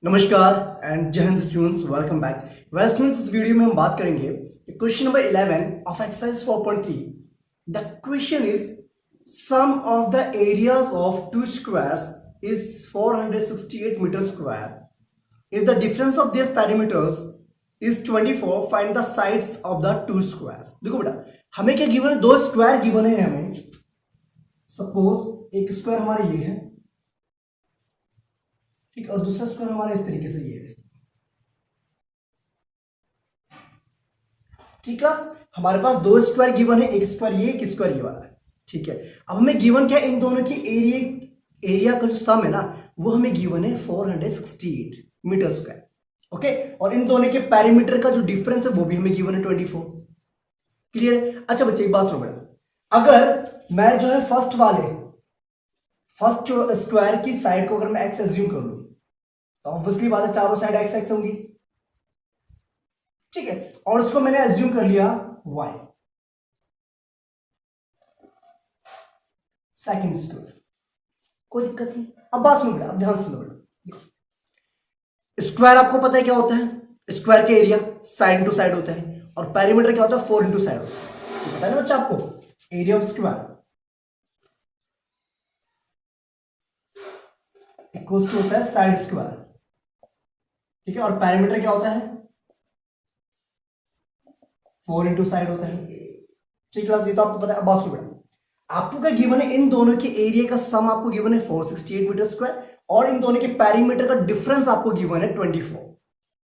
नमस्कार and Jai Hind students, welcome back. Well students, इस video में हम बात करेंगे question number 11 of exercise 4.3। The question is sum of the areas of two squares is 468 meter square. If the difference of their perimeters is 24, find the sides of the two squares. देखो बेटा, हमें क्या given है? दो square given है हमें। Suppose एक square हमारा ये है, ठीक, और दूसरा स्क्वायर हमारा इस तरीके से ये है। ठीक है, हमारे पास दो स्क्वायर गिवन है, एक स्क्वायर ये, एक स्क्वायर ये वाला है। ठीक है, अब हमें गिवन क्या, इन दोनों की एरिया का जो सम है ना, वो हमें गिवन है 468 मीटर स्क्वायर। ओके, और इन दोनों के पेरीमीटर का जो डिफरेंस है वो भी हमें गिवन है 24। क्लियर है? अच्छा बच्चे, एक बात सुनो बेटा, अगर मैं जो है फर्स्ट स्क्वायर की साइड को अगर मैं एक्स एज्यूम कर लूं, तो ऑब्वियसली बात है चारों साइड एक्स एक्स होंगी। ठीक है, और उसको मैंने एज्यूम कर लिया y, सेकंड स्क्वायर, कोई दिक्कत नहीं। अब बात सुनो बेटा, अब ध्यान सुनो बेटा, स्क्वायर आपको पता है क्या होता है? स्क्वायर के एरिया साइड टू साइड होता है, और पेरीमीटर क्या होता है? 4 इंटू साइड होता है। पता है ना बच्चा आपको? Area of square equals to होता है साइड स्क्वायर। ठीक है, और पेरीमीटर क्या होता है? 4 इंटू साइड होता है। ठीक क्लास, ये तो आपको पता है। अब बात सुनो बेटा, आपको क्या गिवन है? इन दोनों के एरिया का सम आपको गिवन है 468 मीटर स्क्वायर, और इन दोनों के पेरीमीटर का डिफरेंस आपको गिवन है 24।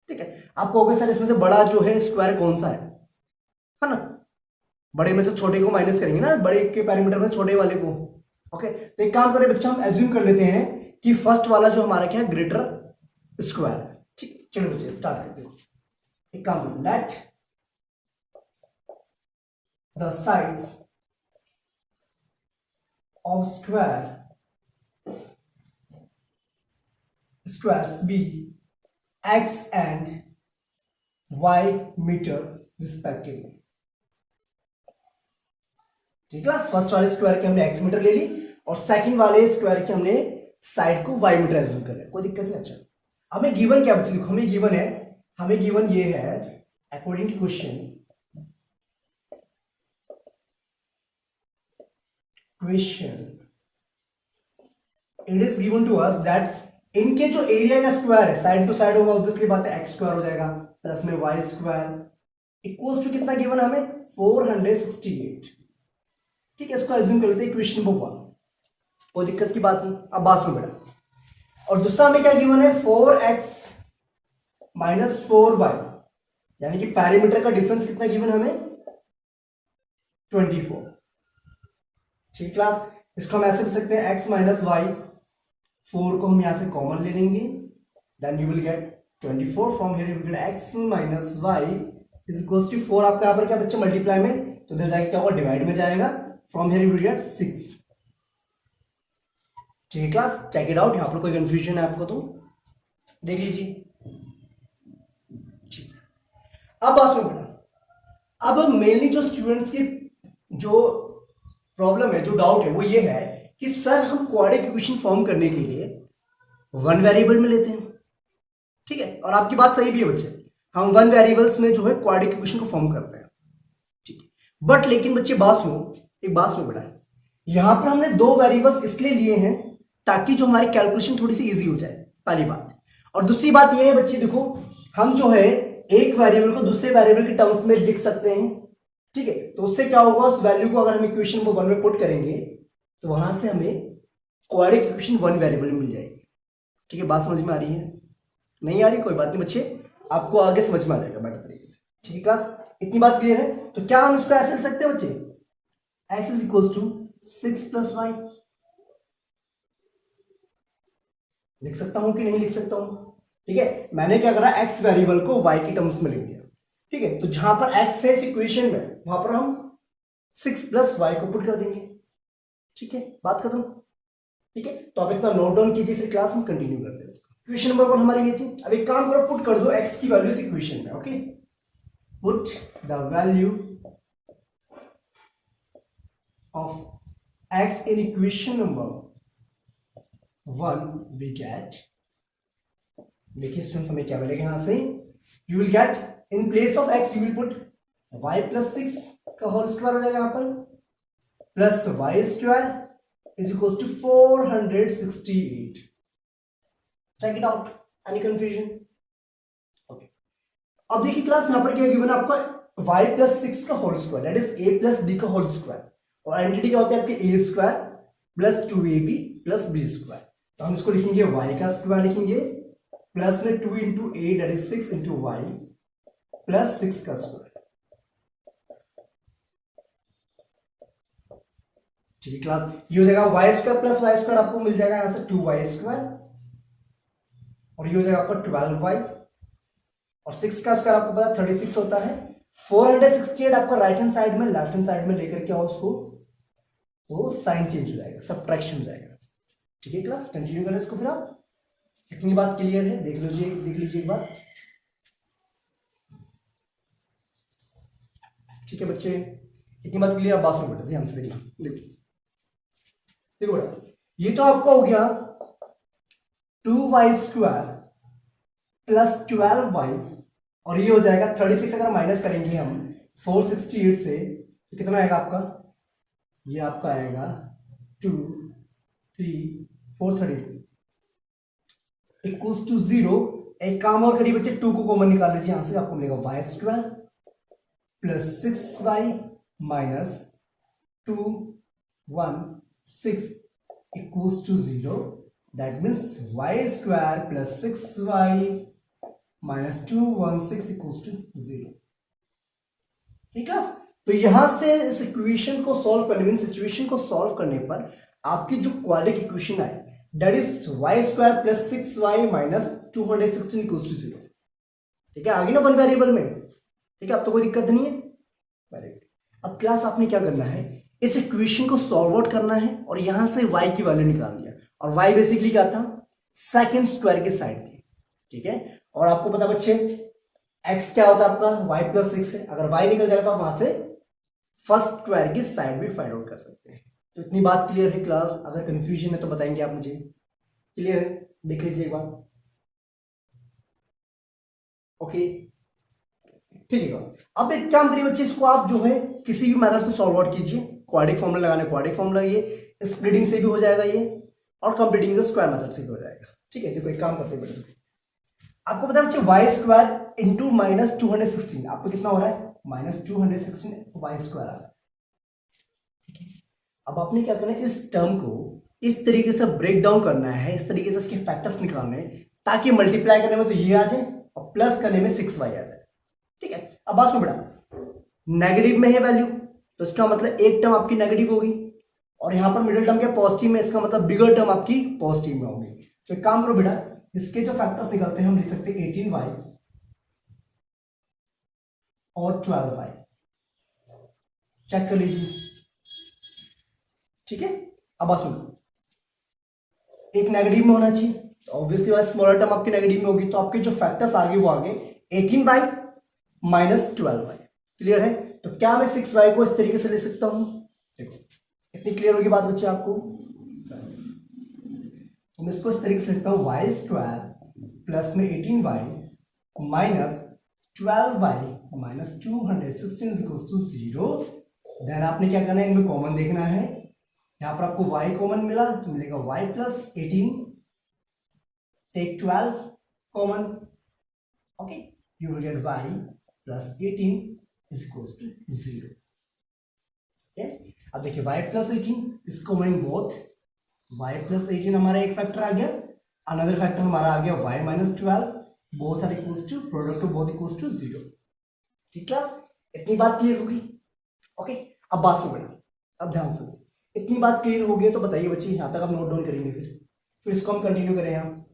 ठीक है, आपको होगा सर इसमें से बड़ा जो है स्क्वायर कौन सा है ना? बड़े में से छोटे को माइनस करेंगे ना, बड़े के पेरीमीटर में छोटे वाले को। ओके, तो एक काम करें बच्चा, हम एज्यूम कर लेते हैं कि फर्स्ट वाला जो हमारा क्या है, ग्रेटर स्क्वायर है। ठीक, चलो बच्चे स्टार्ट करते हैं। एक काम करें, let the sides of squares be x and y meter respectively। ठीक है, फर्स्ट वाले स्क्वायर के हमने x मीटर ले ली, और सेकंड वाले स्क्वायर के हमने साइड को y मीटर एज्यूम कर लिया। कोई दिक्कत नहीं। अच्छा, हमें गिवन क्या बच्चे? हमें गिवन है, हमें गिवन ये है, according to question it is given to us that इनके जो एरिया का स्क्वायर है, साइड टू साइड होगा, ऑब्वियसली बात है एक्स स्क्वायर हो जाएगा, प्लस में वाई स्क्वायर इक्वल्स टू कितना गिवन है हमें? 468। ठीक है, इसको एज्यूम कर लेते हैं इक्वेशन नंबर 1। कोई दिक्कत की बात नहीं। अब बात सुनो बेटा, और दूसरा हमें क्या गिवन है? 4x माइनस 4y, यानी कि पैरामीटर का डिफरेंस कितना गिवन हमें? 24। ठीक क्लास, इसको हम ऐसे लिख सकते हैं x माइनस वाई, 4 को हम यहां से कॉमन ले लेंगे, then you will get 24। From here you will get x minus y is equals to 4। आपका यहां पर क्या बच्चे मल्टीप्लाई में, तो इधर जाके क्या होगा? डिवाइड में जाएगा। From here you will gate 6। ठीक है क्लास, चेक इट आउट। यहां पर कोई कंफ्यूजन है आपको तो देख लीजिए। ठीक, अब बात सुनो बेटा, अब मेनली जो स्टूडेंट्स की जो प्रॉब्लम है, जो डाउट है, वो ये है कि सर हम क्वाड्रेटिक इक्वेशन फॉर्म करने के लिए वन वेरिएबल में लेते हैं। ठीक है, और आपकी बात सही भी है बच्चे, हम वन वेरिएबल्स में जो है क्वाड्रेटिक इक्वेशन को फॉर्म करते हैं। ठीक है, बट लेकिन बच्चे बात सुनो, एक बात सुनो बेटा, यहां पर हमने दो वेरिएबल्स इसलिए लिए हैं ताकि जो हमारी कैलकुलेशन थोड़ी सी इजी हो जाए, पहली बात। और दूसरी बात यह है बच्चे, देखो हम जो है एक वेरिएबल को दूसरे वेरिएबल के टर्म्स में लिख सकते हैं। ठीक है, तो उससे क्या होगा? उस वैल्यू को अगर हम इक्वेशन नंबर 1 में पुट करेंगे, तो वहां से हमें क्वाड्रेटिक इक्वेशन वन वेरिएबल में मिल जाएगी। ठीक है, बात समझ में आ रही है? नहीं आ रही? कोई बात नहीं बच्चे, आपको आगे समझ में आ जाएगा बेटर तरीके से। ठीक है क्लास, इतनी बात क्लियर है? तो क्या हम इसको ऐसे लिख सकते हैं बच्चे? x is equals to 6 plus y. लिख सकता हूं कि नहीं लिख सकता हूं? ठीक है, मैंने क्या करा, x वेरिएबल को y के टर्म्स में लिख दिया। ठीक है, तो जहां पर x है इस इक्वेशन में, वहां पर हम 6 प्लस वाई को पुट कर देंगे। ठीक है, बात खत्म। ठीक है, तो आप इतना नोट डाउन कीजिए, फिर क्लास में कंटिन्यू करते हैं। इक्वेशन नंबर 1 हमारी ये थी। अब एक काम करो, पुट कर दो x की वैल्यू इस इक्वेशन में। Okay, put the value of x in equation number 1, we get देखिए स्टूडेंट्स हमें क्या मिलेगा यहाँ से, you will get in place of x you will put y plus six का होल स्क्वायर हो जाएगा यहाँ पर, plus y square is equal to 468. Check it out, any confusion? Okay, अब देखिए क्लास यहाँ पर क्या गिवन है आपका, y प्लस सिक्स का whole square that is a plus b का होल स्क्वायर, और आइडेंटिटी क्या होता है आपके a square plus 2ab plus b square. तो हम इसको लिखेंगे y का स्क्वायर लिखेंगे प्लस में 2 into a that is 6 into y plus 6 का स्क्वायर। ठीक है क्लास, ये हो जाएगा y square plus y square, आपको मिल जाएगा यहां से 2y स्क्वायर, और ये हो जाएगा आपका 12y, और 6 का स्क्वायर आपको पता 36 होता है। 468 आपका राइट हैंड साइड में लेफ्ट हैंड साइड में लेकर के आओ उसको, तो साइन चेंज हो जाएगा, सब्ट्रैक्शन हो जाएगा। ठीक है क्लास, कंटिन्यू करें इसको फिर आप। इतनी बात क्लियर है, देख लीजिए एक बार। ठीक है बच्चे, इतनी बात क्लियर, आप बात सुनो बेटा, ध्यान से देखना। देखो बेटा, ये तो आपका हो गया 2y स्क्वायर प्लस 12y, और ये हो जाएगा 36, अगर माइनस करेंगे हम 468 से तो कितना आएगा आपका, ये आपका आएगा 2 3 432 इक्वल्स टू 0। एक काम और करिए बच्चे, 2 को कॉमन निकाल लीजिए यहां से, आपको मिलेगा y square plus 6y minus 2 1 6 equals to 0। That means y square plus 6y minus 2 1 6 equals to 0। ठीक है, तो यहां से इस इक्वेशन को सॉल्व करने में, सिचुएशन को सॉल्व करने पर आपकी जो क्वाड्रेटिक इक्वेशन आई that is y square plus 6y minus 216 equals to 0। ठीक है, आगे ना वन वेरिएबल में। ठीक है, अब तो कोई दिक्कत नहीं है। Very good. अब क्लास आपने क्या करना है, इस इक्वेशन को सॉल्व आउट करना है, और यहां से y की वैल्यू निकाल दिया, और y बेसिकली क्या था, सेकंड स्क्वायर की साइड थी। ठीक है, और आपको पता बच्चे x क्या होता है आपका, y प्लस 6 है, अगर y निकल जाएगा तो आप वहां से फर्स्ट स्क्वायर की साइड भी फाइंड आउट कर सकते हैं। तो इतनी बात क्लियर है क्लास? अगर कंफ्यूजन है तो बताएंगे आप मुझे। क्लियर है, देख लीजिए एक बार। ओके ठीक है क्लास, अब एक काम करिए बच्चे, इसको आप जो है किसी भी मेथड से सॉल्व आउट कीजिए। क्वाड्रेटिक फॉर्मूला लगाना, क्वाड्रेटिक फॉर्मूला लगाइए, स्प्लिटिंग से भी हो जाएगा ये, और कंप्लीटिंग द स्क्वायर मेथड से भी हो जाएगा। ठीक है, तो कोई काम करते हैं बेटा, आपको पता है बच्चे वाई स्क्वायर इंटू माइनस 216, आपको कितना हो रहा है, माइनस 216 वाई स्क्वायर आ रहा है। ठीक है, अब आपने क्या करना है, इस टर्म को इस तरीके से ब्रेक डाउन करना है, इस तरीके से इसके फैक्टर्स निकालने हैं, ताकि मल्टीप्लाई करने में तो ये आ जाए और प्लस करने में 6y आ जाए। ठीक है, अब बात सुनो बेटा, नेगेटिव में है वैल्यू, तो इसका मतलब एक टर्म आपकी नेगेटिव होगी, और यहां पर मिडिल टर्म क्या पॉजिटिव में, इसका मतलब बिगर टर्म आपकी पॉजिटिव में होगी। तो एक काम करो बेटा, इसके जो फैक्टर्स निकलते हैं हम लिख सकते हैं 18y और 12y, चेक कर लीजिए। ठीक है, अब बात सुनो, एक नेगेटिव में होना चाहिए, तो ऑब्वियसली बात स्मॉलर टर्म आपकी नेगेटिव में होगी, तो आपके जो फैक्टर्स आगे वो आगे 18y माइनस 12y। क्लियर है, तो क्या मैं 6y को इस तरीके से ले सकता हूं, देखो इतनी क्लियर होगी बात बच्चे आपको। तो मैं इसको इस तरीके से लिखता हूं, वाई स्क्वायर प्लस में 18y minus 12y minus 216 equals to 0। Then आपने क्या करना है, इनमें कॉमन देखना है, यहां पर आपको y कॉमन मिला तो मिलेगा y plus 18, take 12 common, okay, you will get y plus 18 is equals to 0। अब देखिए y plus 18 is common both, y plus 18 हमारा एक फैक्टर आ गया, अनदर फैक्टर हमारा आ गया y minus 12, both are equals to, product of both equals to 0। ठीक है, इतनी बात क्लियर होगी। ओके, अब बात सुनो बेटा, अब ध्यान से, इतनी बात क्लियर हो गई तो बताइए बच्चे, यहां तक आप नोट डाउन करेंगे, फिर इसको हम कंटिन्यू करें। यहाँ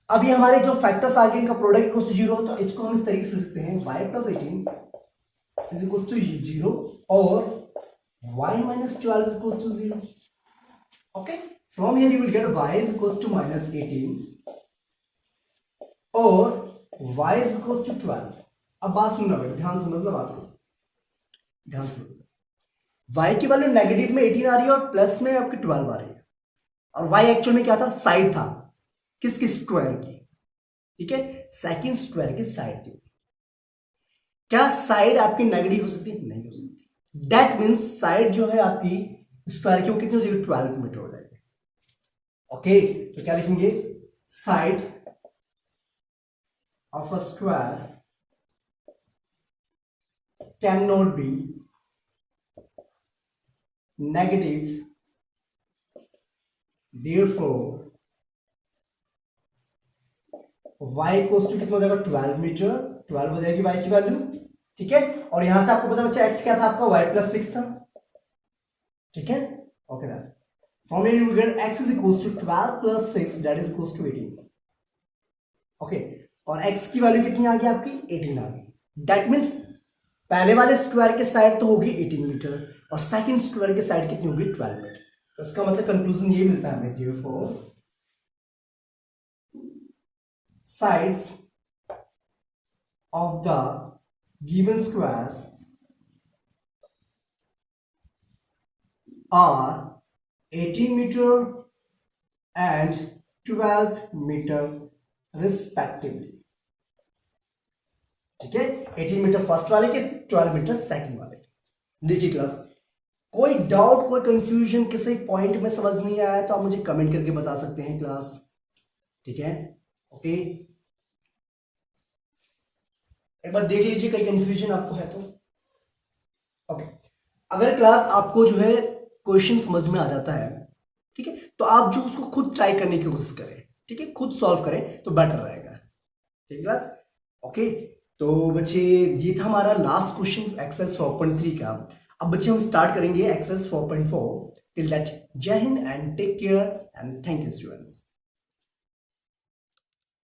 अब ये हमारे जो फैक्टर्स आ गए, इनका प्रोडक्ट इक्वल्स टू 0, तो इसको हम इस तरीके से लिखते हैं, y plus 18 is equals to 0 और y minus 12 is equals to 0. Okay, from here you will get y is equals to minus 18 और y is equals to 12. अब बात सुनना बेटा, ध्यान से समझना बात को, ध्यान से। y की वैल्यू नेगेटिव में 18 आ रही है और प्लस में आपकी 12 आ रही है, और y एक्चुअल में क्या था, साइड था किस स्क्वायर की, ठीक है, सेकंड स्क्वायर की साइड दी। क्या साइड आपकी नेगेटिव हो सकती है? नहीं हो सकती। दैट मीन्स साइड जो है आपकी स्क्वायर की वो कितनी हो जाएगी? 12 मीटर हो जाएगी। ओके, तो क्या लिखेंगे? Side of a square can not be negative, therefore y equals to कितना हो जाएगा? 12 मीटर। 12 हो जाएगी y की वैल्यू, ठीक है। और यहां से आपको पता बच्चा x क्या था आपका? y प्लस 6 था, ठीक है। Okay that from here you get x is equals to 12 plus 6 that is equals to 18। Okay, और x की वैल्यू कितनी आ गई आपकी? 18 आ गई। दैट मीन्स पहले वाले स्क्वायर के साइड तो होगी 18 मीटर और सेकंड स्क्वायर के साइड कितनी होगी? 12 मीटर। तो इसका मतलब कंक्लूजन ये मिलता है हमें, therefore sides of the given squares are 18 meter and 12 meter respectively, ठीक है। 18 मीटर फर्स्ट वाले के, 12 मीटर सेकंड वाले के। देखिए क्लास, कोई डाउट, कोई कंफ्यूजन, किसी पॉइंट में समझ नहीं आया तो आप मुझे कमेंट करके बता सकते हैं क्लास, ठीक है। ओके, एक बार देख लीजिए कहीं कंफ्यूजन आपको है तो। ओके, अगर क्लास आपको जो है क्वेश्चन समझ में आ जाता है, ठीक है, तो आप जो उसको खुद ट्राई करने की कोशिश करें, ठीक है, खुद सॉल्व करें तो बेटर रहेगा, ठीक है क्लास। ओके, तो बच्चे ये था हमारा लास्ट क्वेश्चन एक्सरसाइज 4.3 का। अब बच्चे हम स्टार्ट करेंगे exercise 4.4। Till that Jai Hind and take care and thank you students.